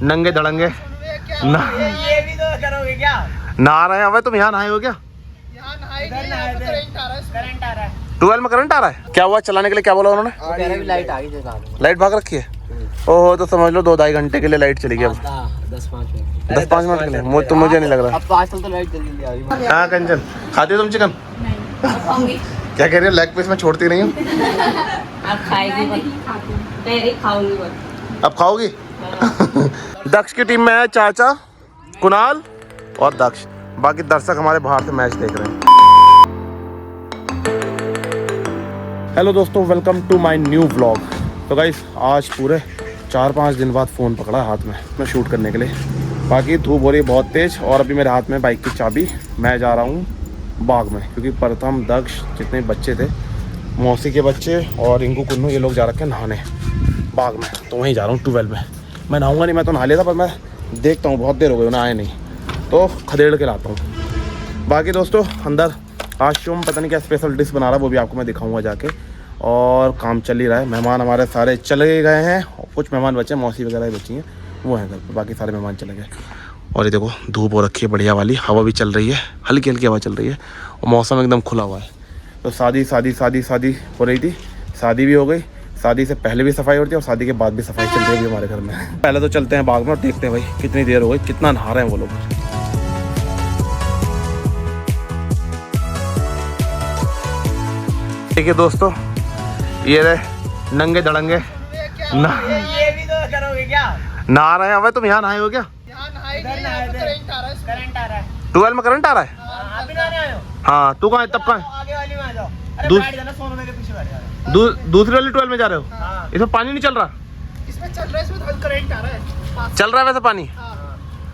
नंगे धड़ंगे ना ये भी तो करोगे क्या? नहा रहे हैं। अबे तुम यहाँ नहाए हो क्या? यहाँ नहाए नहीं, यहाँ पे करंट आ रहा है। 12 में करंट आ रहा है। क्या हुआ चलाने के लिए? क्या बोला उन्होंने? लाइट आ गई। लाइट भाग रखी है। ओहो तो समझ लो 2-2.5 घंटे के लिए लाइट चली गई। अब 10-5 मिनट के लिए मुझे नहीं लग रहा। अब 5 साल तो लाइट जल्दी आ गई। हाँ कंचन खाती हो तुम चिकन? क्या कह रही हो? लेग पीस में छोड़ती नहीं हूँ। अब खाऊंगी अब खाओगी? दक्ष की टीम में है चाचा, कुणाल और दक्ष। बाकी दर्शक हमारे बाहर से मैच देख रहे हैं। हेलो दोस्तों, welcome to my new vlog. तो गाइस आज पूरे 4-5 दिन बाद फ़ोन पकड़ा हाथ में मैं शूट करने के लिए। बाकी धूप हो रही है बहुत तेज़ और अभी मेरे हाथ में बाइक की चाबी। मैं जा रहा हूँ बाग में क्योंकि प्रथम, दक्ष, जितने बच्चे थे, मौसी के बच्चे और रिंकू, कुन्नू, ये लोग जा रखे हैं नहाने बाग में। तो वहीं जा रहा हूँ 12 में। मैं नहाऊंगा नहीं, मैं तो नहा लेता, पर मैं देखता हूँ बहुत देर हो गई उन्हें आए नहीं, तो खदेड़ के लाता हूँ। बाकी दोस्तों अंदर आज शुम पता नहीं क्या स्पेशल डिश बना रहा है, वो भी आपको मैं दिखाऊंगा जाके। और काम चल ही रहा है। मेहमान हमारे सारे चले गए हैं, कुछ मेहमान बचे, मौसी वगैरह बची हैं, वो हैं घर पर। बाकी सारे मेहमान चले गए। और ये देखो धूप हो रखी है बढ़िया वाली, हवा भी चल रही है, हल्की हल्की हवा चल रही है और मौसम एकदम खुला हुआ है। तो शादी हो रही थी, शादी भी हो गई। शादी से पहले भी सफाई होती है और शादी के बाद भी सफाई चल रही है हमारे घर में। पहले तो चलते हैं बाग में और देखते हैं भाई कितनी देर हो गई, कितना नहा रहे हैं वो लोग। ठीक है दोस्तों, ये रहे नंगे धड़ंगे ना ये भी तो करोगे क्या? नहा रहे हैं। अबे तुम यहाँ नहाए हो क्या? यहाँ नहाए नहीं, यहाँ पे करंट आ रहा है। 12 में करंट आ रहा है। आप भी नहाने आए हो? हाँ तू कहाँ है? तब कहाँ है? आगे वाली में आ जाओ। अरे दूस- बैठ जाना, सोनू के पीछे बैठ जाना। दूसरी वाली 12 में जा रहे हो? हाँ। इसमें पानी नहीं चल रहा? इसमें चल रहा है, इसमें तो करंट आ रहा है। चल रहा है वैसे पानी। हाँ।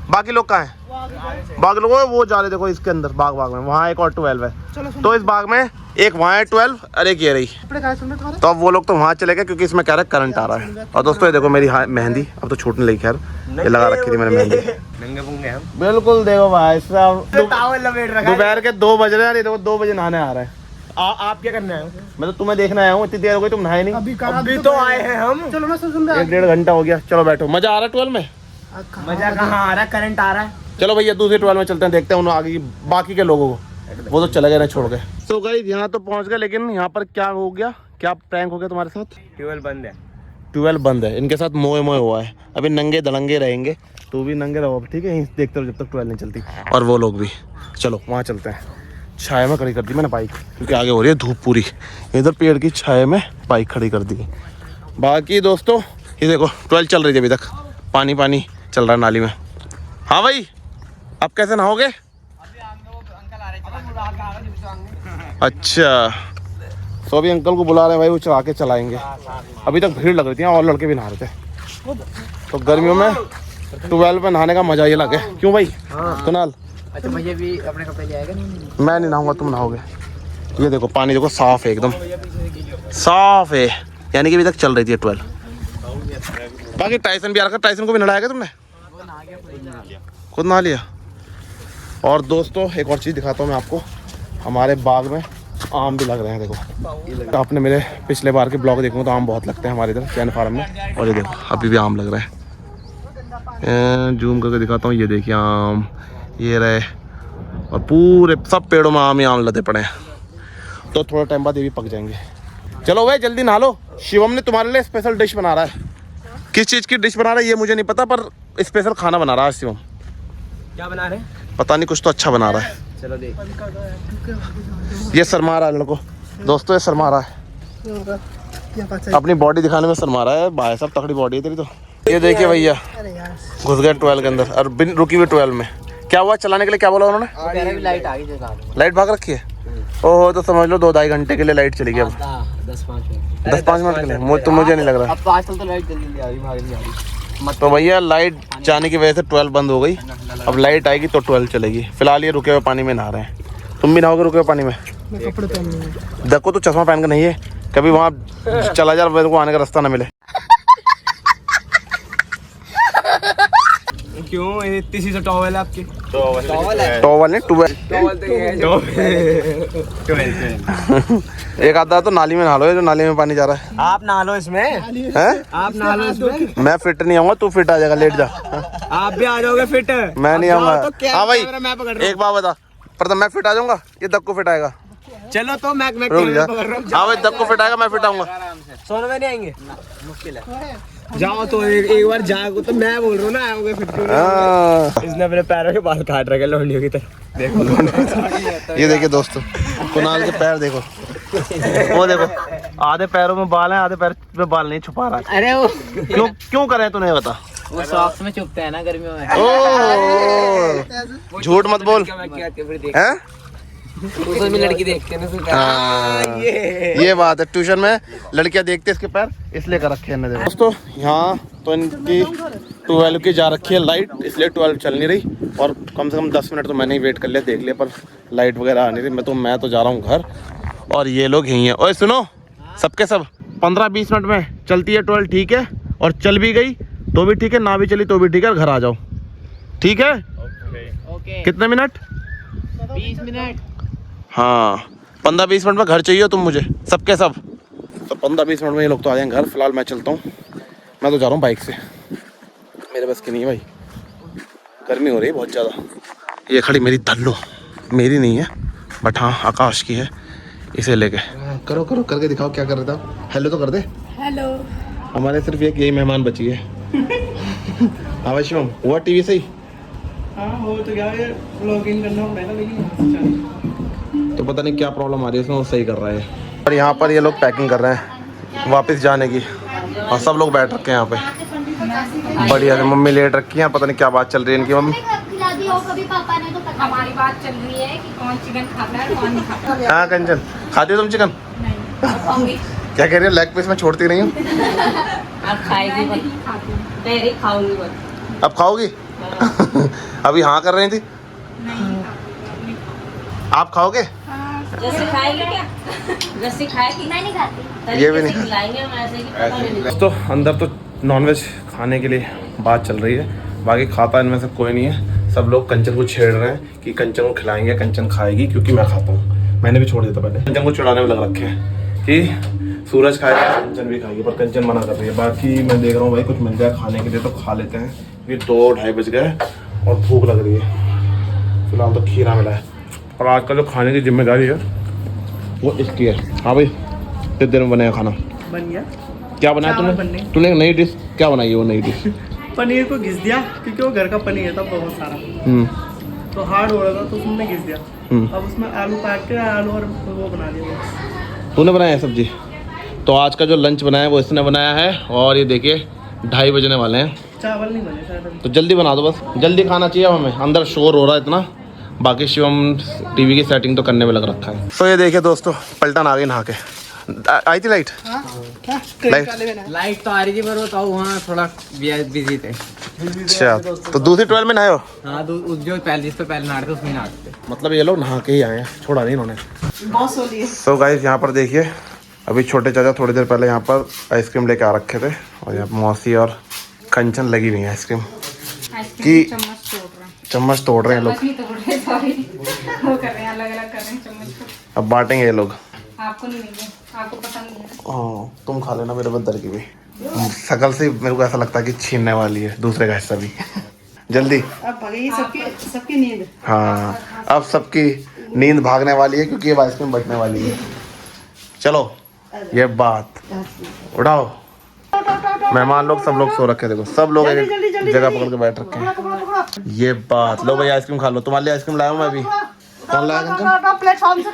बाकी लोग कहाँ हैं? वो आगे से। बाग लोग वो जा रहे, देखो इसके अंदर बाग में वहाँ एक और 12 है। चलो तो इस बाग में एक वहाँ है 12 और एक ये रही। तो अब वो लोग तो वहाँ चले गए क्योंकि इसमें कह रहे करंट आ रहा है। और दोस्तों ये देखो मेरी मेहंदी अब तो छूटने लगी, खैर ये लगा रखी थी मैंने मेहंदी। नंगे पुंगे हम। बिल्कुल देखो भाई साहब, टावल लपेट रखा है। दोपहर के 2 बज रहे हैं। देखो 2 बजे नहाने आ रहे हैं। आप क्या करने आए हो? मैं तो तुम्हें देखने आया हूँ, इतनी देर हो गई तुम नहाए नहीं। अभी तो आए हैं हम। चलो ना, सुन 1-1.5 घंटा हो गया। चलो बैठो, मजा आ रहा है 12 में? मजा कहाँ आ रहा है, करंट आ रहा है। चलो भैया दूसरे 12 में चलते हैं, देखते हैं उन आगे बाकी के लोगों को। वो तो चले गए ना छोड़ के। तो गाइस यहाँ तो पहुँच गए, लेकिन यहाँ पर क्या हो गया, क्या प्रैंक हो गया तुम्हारे साथ? ट्यूबवेल बंद है। 12 बंद है, इनके साथ मोए हुआ है। अभी नंगे धड़ंगे रहेंगे, तो भी नंगे रहो ठीक है, देखते रहो जब तक 12 नहीं चलती। और वो लोग भी। चलो वहाँ चलते हैं। छाया में खड़ी कर दी मैंने बाइक, क्योंकि आगे हो रही है धूप पूरी। इधर पेड़ की छाया में बाइक खड़ी कर दी। बाकी दोस्तों ये देखो 12 चल रही थी अभी तक, पानी पानी चल रहा है नाली में। हाँ भाई अब कैसे नहाओगे? अच्छा तो अभी अंकल को बुला रहे हैं भाई, वो चला के चलाएंगे। अभी तक भीड़ लग रही थी और लड़के भी नहा रहे थे। तो गर्मियों में 12 में नहाने का मजा ये लगे। क्यों भाई? कुणाल अच्छा भैया भी अपने कपड़े ले आएगा? नहीं मैं नहीं नहाऊंगा, तुम नहाओगे। ये देखो पानी देखो साफ है, एकदम साफ है, यानी कि अभी तक चल रही थी 12। बाकी टाइसन भी आ रखा, टाइसन को भी नहाया क्या तुमने? खुद नहा लिया। और दोस्तों एक और चीज़ दिखाता हूँ मैं आपको, हमारे बाग में आम भी लग रहे हैं। देखो आपने मेरे पिछले बार के ब्लॉग देखूँ तो आम बहुत लगते हैं हमारे इधर चैन फार्म में। और ये देखो अभी भी आम लग रहे हैं। जूम करके दिखाता हूँ, ये देखिए आम ये रहे, और पूरे सब पेड़ों में आम ही आम लदे पड़े हैं। तो थोड़ा टाइम बाद ये भी पक जाएंगे। चलो भाई जल्दी नहा लो। शिवम ने तुम्हारे लिए स्पेशल डिश बना रहा है। किस चीज़ की डिश बना रहा है ये मुझे नहीं पता, पर स्पेशल खाना बना रहा है शिवम। क्या बना रहे हैं? पता नहीं, कुछ तो अच्छा बना रहा है। चलो देख। ये शर्मा रहा है लड़को, दोस्तों ये शर्मा रहा है, अपनी बॉडी दिखाने में शर्मा रहा है। भाई साहब तगड़ी बॉडी है तेरी तो। ये देखिए भैया घुस गए 12 के अंदर और बिन रुकी हुई 12 में। क्या हुआ चलाने के लिए? क्या बोला उन्होंने? लाइट आ गई। लाइट भाग रखी है। ओहो तो समझ लो 2-2.5 घंटे के लिए लाइट चली गई। अब 10-5 मिनट के लिए मुझे नहीं लग रहा। अब 5 साल तो लाइट जल्दी आ रही। तो भैया लाइट जाने की वजह से 12 बंद हो गई। अब लाइट आएगी तो 12 चलेगी। फिलहाल ये रुके हुए पानी में नहा रहे हैं। तुम भी नहाओगे रुके हुए पानी में? कपड़े पहन। देखो तो चश्मा पहन कर नहीं है, कभी वहाँ चला जा, मेरे को आने का रास्ता ना मिले। क्यों इतनी सी टॉवल है आपकी? टॉवल नहीं टूवेल। एक आधा तो नाली में नहा लो, जो नाली में पानी जा रहा है। आप नहा लो इसमें। हैं? आप नहा लो इसमें। मैं फिट नहीं आऊंगा, तू फिट आ जाएगा, लेट जा। आप भी आ जाओगे फिट? मैं नहीं आऊंगा। हाँ भाई मैं पकड़ रहा एक बात बता, प्रथम मैं फिट आ जाऊंगा, ये दक्कू फिट आएगा। हूँ। चलो तो मैं रुक जा। पकड़ रहा हूँ। हाँ भाई दक्कू फिट आएगा, मैं फिट आऊंगा। सोने में नहीं आएंगे, मुश्किल है। जाओ तो एक बार जाओ तो मैं बोल रहा हूँ ना, आओगे फिट क्यों नहीं आओगे? इसने अपने पैरों के बाल काट रखे लौंडियों की तरह। देखो ये देखिए दोस्तों, कुणाल के पैर देखो, वो देखो, आधे पैरों में बाल हैं, आधे पैर में बाल नहीं, छुपा रहा है। अरे वो क्यों करे तूने बता? वो सॉक्स में चुभते हैं ना गर्मियों में। ओ झूठ मत बोल हैं? उसमें भी लड़की देखते हैं ना। हाँ, ये बात है, ट्यूशन में लड़कियां देखते इसके पैर, इसलिए कर रखे हैं। दोस्तों यहाँ तो इनकी 12 की जा रखी है लाइट, इसलिए 12 चल नहीं रही, और कम से कम 10 मिनट तो मैंने ही वेट कर लिया, देख लिया, पर लाइट वगैरह आ नहीं रही। मैं तो जा रहा हूँ घर, और ये लोग यहीं हैं। ओए सुनो, सबके सब 15-20 मिनट में चलती है 12, ठीक है? और चल भी गई तो भी ठीक है, ना भी चली तो भी ठीक है, घर आ जाओ, ठीक है? ओके। कितने मिनट? 20 मिनट। हाँ 15-20 मिनट में घर चाहिए तुम मुझे, सबके सब। तो 15-20 मिनट में ये लोग तो आ जाएंगे घर। फिलहाल मैं चलता हूँ, मैं तो जा रहा हूँ बाइक से, मेरे बस की नहीं है भाई, गर्मी हो रही है बहुत ज़्यादा। ये खड़ी मेरी धल्लो, मेरी नहीं है बट हाँ आकाश की है, इसे लेके करो करके दिखाओ क्या कर रहे थे। हेलो तो कर दे। हेलो। हमारे सिर्फ एक यही मेहमान बची है। हाँ शिवम हुआ टीवी सही? हाँ हो तो क्या है, लॉगिन करना पड़ेगा, लेकिन तो पता नहीं क्या प्रॉब्लम आ रही है इसमें, वो सही कर रहा है। और यहाँ पर ये लोग पैकिंग कर रहे हैं वापस जाने की, और सब लोग बैठ रखे हैं यहाँ पे बढ़िया से। मम्मी लेट रखी है, पता नहीं क्या बात चल रही है इनकी। मम्मी कभी पापा ने तो पता हमारी बात चल रही है कि कौन चिकन खाता है कौन नहीं खाता। हाँ कंचन खाती हो तुम चिकन? खाऊंगी। क्या कह रही है, लेग पीस में छोड़ती नहीं हूँ? अब खाएगी नहीं खाऊंगी बस। अब खाओगी? अभी हाँ कर रही थी। आप खाओगे? जैसे खाएगी क्या? जैसे खाएगी मैं नहीं खाती। ये भी नहीं खिलाएंगे हम ऐसे कि पता नहीं। तो अंदर तो नॉनवेज खाने के लिए बात चल रही है, बाकी खाता इनमें से कोई नहीं है। सब लोग कंचन को छेड़ रहे हैं कि कंचन को खिलाएंगे, कंचन खाएगी, क्योंकि मैं खाता हूँ। मैंने भी छोड़ दिया था पहले, कंचन को चिढ़ाने में लग रखे हैं कि सूरज खाएगा कंचन भी खाएगी, पर कंचन मना कर रही है। बाकी मैं देख रहा हूँ भाई कुछ मिल जाए खाने के लिए तो खा लेते हैं। ये 2-2:30 बज गए और भूख लग रही है। फिलहाल तो खीरा मिला है, और आज का जो खाने की जिम्मेदारी है वो इसकी है। हाँ भाई कितने देर में बनाया खाना? बन गया। क्या बनाया तूने एक नई डिश क्या बनाई है? वो नई डिश पनीर को घिस दिया, क्योंकि वो घर का पनीर था बहुत सारा, तो हार्ड हो रहा था, तो उसमें घिस दिया। अब उसमें आलू काट के आलू और वो बना दिया। तूने बनाया है सब्जी? तो आज का जो लंच बनाया है वो इसने बनाया है, और ये देखिए 2:30 बजने वाले हैं। चावल नहीं बने शायद। तो जल्दी बना दो, बस जल्दी खाना चाहिए हमें। अंदर शोर हो रहा है इतना, बाकी शिवम टीवी की सेटिंग तो करने में लग रखा है। तो ये देखिए दोस्तों, पलटन आ गई नहा के। आई थी लाइट? लाइट तो आ रही थी पर बताओ वहाँ थोड़ा बिजी थे। अच्छा तो दूसरी 12 में नहाए हो? हाँ जो पहले जिस पे पहले नहाते थे उसमें नहाते थे। मतलब ये लोग नहा के ही आए हैं, छोड़ा नहीं इन्होंने। बहुत सोली है। तो गाइस यहाँ पर देखिए, अभी छोटे चाचा थोड़ी देर पहले यहाँ पर आइसक्रीम लेके आ रखे थे, और यहाँ पर मौसी और कंचन लगी हुई है आइसक्रीम की। चम्मच तोड़ रहे हैं लोग, वो कर रहे हैं अलग अलग कर रहे हैं चम्मच। अब बांटेंगे ये लोग। आपको नहीं मिलेंगे, आपको पसंद नहीं है। हाँ तुम खा लेना मेरे बदर की भी। शकल से मेरे को ऐसा लगता है कि छीनने वाली है दूसरे का हिस्सा भी। जल्दी। अब भागी सबकी नींद। हाँ अब सबकी नींद भागने वाली है, क्योंकि ये आइसक्रीम बचने वाली है। चलो ये बात उठाओ। मेहमान लोग सब लोग सो रखे, देखो सब लोग एक जगह पकड़ के बैठ रखे हैं। ये बात लो भाई, आइसक्रीम खा लो। तुम्हारे लिए आइसक्रीम लाया हूँ मैं अभी। कौन लाया कंचन? प्लेटफॉर्म से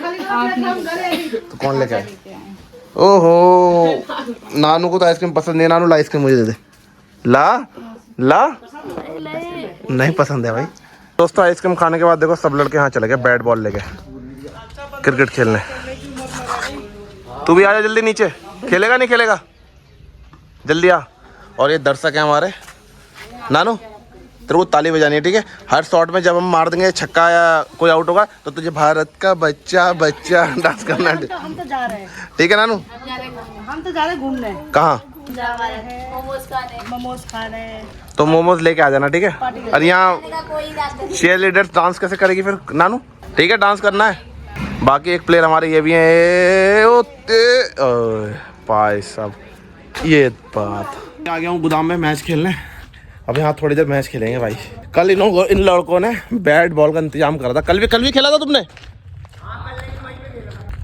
तो कौन लेके आए? ओहो नानू को तो आइसक्रीम पसंद नहीं है। नानू ला आइसक्रीम मुझे दे दे। ला नहीं पसंद है भाई। दोस्तों आइसक्रीम खाने के बाद देखो सब लड़के यहाँ चले गए बैट बॉल लेके क्रिकेट खेलने। तू भी आ जा जल्दी नीचे। खेलेगा नहीं खेलेगा? जल्दी आ। और ये दर्शक है हमारे। नानू तेरे को ताली बजानी है, ठीक है? हर शॉट में जब हम मार देंगे छक्का या कोई आउट होगा तो तुझे भारत का बच्चा बच्चा डांस करना है। हम तो जा रहे हैं। ठीक है नानू? हम तो जा रहे हैं घूमने। कहाँ? मोमोज खाने तो मोमोज लेके आ जाना, ठीक है। और यहाँ कोई बात चीयर लीडर डांस कैसे करेगी फिर नानू? ठीक है, डांस करना है। बाकी एक प्लेयर हमारे ये भी है, भाई साहब ये बात। आ गया हूँ गोदाम में मैच खेलने। अब यहाँ थोड़ी देर मैच खेलेंगे भाई। कल इन लड़कों ने बैट बॉल का इंतजाम करा था। कल भी खेला था तुमने?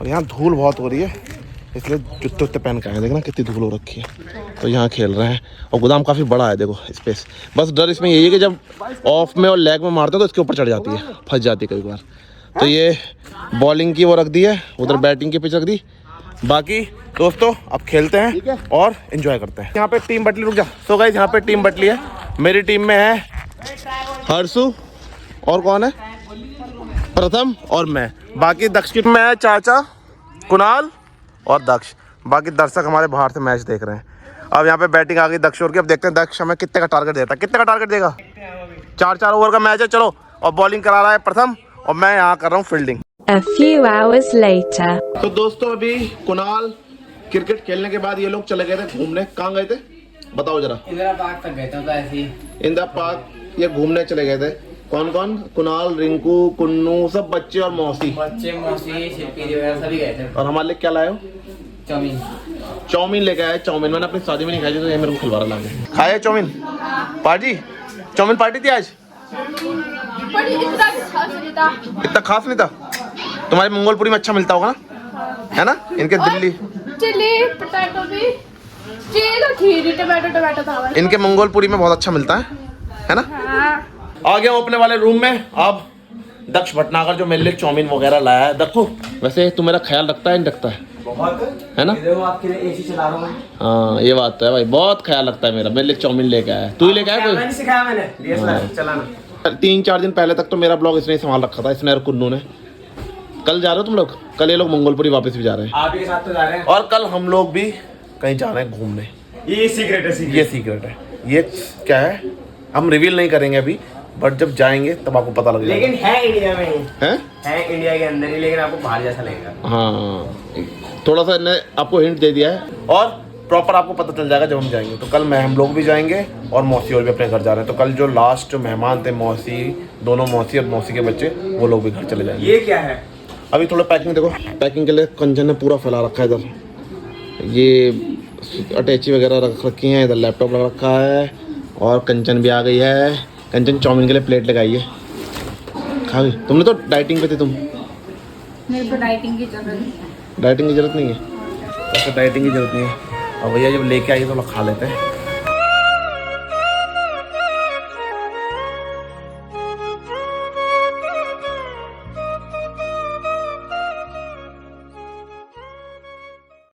और यहाँ धूल बहुत हो रही है, इसलिए जूते उत्ते पहन के आए। देखना कितनी धूल हो रखी है। तो यहाँ खेल रहे हैं और गोदाम काफ़ी बड़ा है, देखो स्पेस। बस डर इसमें यही है कि जब ऑफ में और लेग में मारते हैं तो इसके ऊपर चढ़ जाती है, फंस जाती है कई बार। तो ये बॉलिंग की वो रख दी है, उधर बैटिंग की पिच रख दी। बाकी दोस्तों अब खेलते हैं और एंजॉय करते हैं। यहाँ पे टीम बटली, रुक जा। सो गाइस यहाँ पे टीम बटली है। मेरी टीम में है हर्षु और कौन है, प्रथम और मैं। बाकी दक्ष की में है चाचा, कुणाल और दक्ष। बाकी दर्शक हमारे बाहर से मैच देख रहे हैं। अब यहाँ पे बैटिंग आ गई दक्ष और की। अब देखते हैं दक्ष हमें कितने का टारगेट देता है। कितने का टारगेट देगा? 4 ओवर का मैच है, चलो। और बॉलिंग करा रहा है प्रथम और मैं यहाँ कर रहा हूँ fielding. A few hours later. तो दोस्तों अभी कुणाल क्रिकेट खेलने के बाद ये लोग चले गए थे घूमने। कहाँ गए थे बताओ जरा? इंदिरा पार्क तक गए थे, तो ऐसे ही इंदिरा पार्क ये घूमने चले गए थे। कौन कौन? कुणाल, रिंकू, कुन्नू, सब बच्चे और मौसी। बच्चे, मौसी, शिल्पी वगैरह सभी गए थे। और हमारे लिए क्या लाए हो? चाउमीन। चाउमीन लेके आए। चाउमीन मैंने अपनी शादी में नहीं खाई थी, तो ये मेरे को खिलवा रहा है। खाए चाउमीन? पार्टी? चाउमीन पार्टी थी आज? इतना खास नहीं था। तुम्हारे मंगोलपुरी में अच्छा मिलता होगा ना, है ना? इनके दिल्ली चिली पोटैटो भी, चिली खीरी टमाटो था। इनके मंगोलपुरी में बहुत अच्छा मिलता है ना? आ गया हूँ अपने वाले रूम में। अब दक्ष भटनागर जो मेरे लिए चाउमीन वगैरह लाया है। देखो वैसे तू मेरा ख्याल रखता है नहीं रखता है? बहुत है ना? देखो आपके लिए एसी चला रहा हूँ। हाँ ये बात तो है भाई, बहुत ख्याल रखता है मेरा। मेरे लिए चाउमीन लेके आया। तू ही लेके आया कोई? मैंने सिखाया, मैंने डीएसएलआर चलाना। 3-4 दिन पहले तक तो मेरा ब्लॉग इसने संभाल रखा था, इसने और कुन्नू ने। कल जा रहे हो तुम लोग? कल ये लोग मंगोलपुरी वापस भी जा रहे हैं। आप ही के साथ तो जा रहे हैं। और कल हम लोग भी कहीं जा रहे हैं घूमने। ये सीक्रेट है, ये सीक्रेट है। ये क्या है हम रिवील नहीं करेंगे अभी, बट जब जाएंगे तब आपको पता लग जाएगा। लेकिन है इंडिया में ही है इंडिया के अंदर ही, लेकिन आपको बाहर जैसा लगेगा। हाँ थोड़ा सा ने आपको हिंट दे दिया है और प्रॉपर आपको पता चल जाएगा जब हम जाएंगे। तो कल हम लोग भी जाएंगे और मौसी और भी अपने घर जा रहे हैं। तो कल जो लास्ट मेहमान थे मौसी, दोनों मौसी और मौसी के बच्चे, वो लोग भी घर चले जाएंगे। ये क्या है? अभी थोड़ा पैकिंग देखो। पैकिंग के लिए कंचन ने पूरा फैला रखा है। इधर ये अटैची वगैरह रख रखी हैं, इधर लैपटॉप रख रखा है और कंचन भी आ गई है। कंचन चाउमीन के लिए प्लेट लगाई है। खा गई? तुमने तो डाइटिंग पे थी तुम। मेरे को डाइटिंग की जरूरत नहीं है। डाइटिंग की जरूरत नहीं है? तो डाइटिंग की जरूरत नहीं है। और भैया जब लेके आइए तो लोग खा लेते हैं।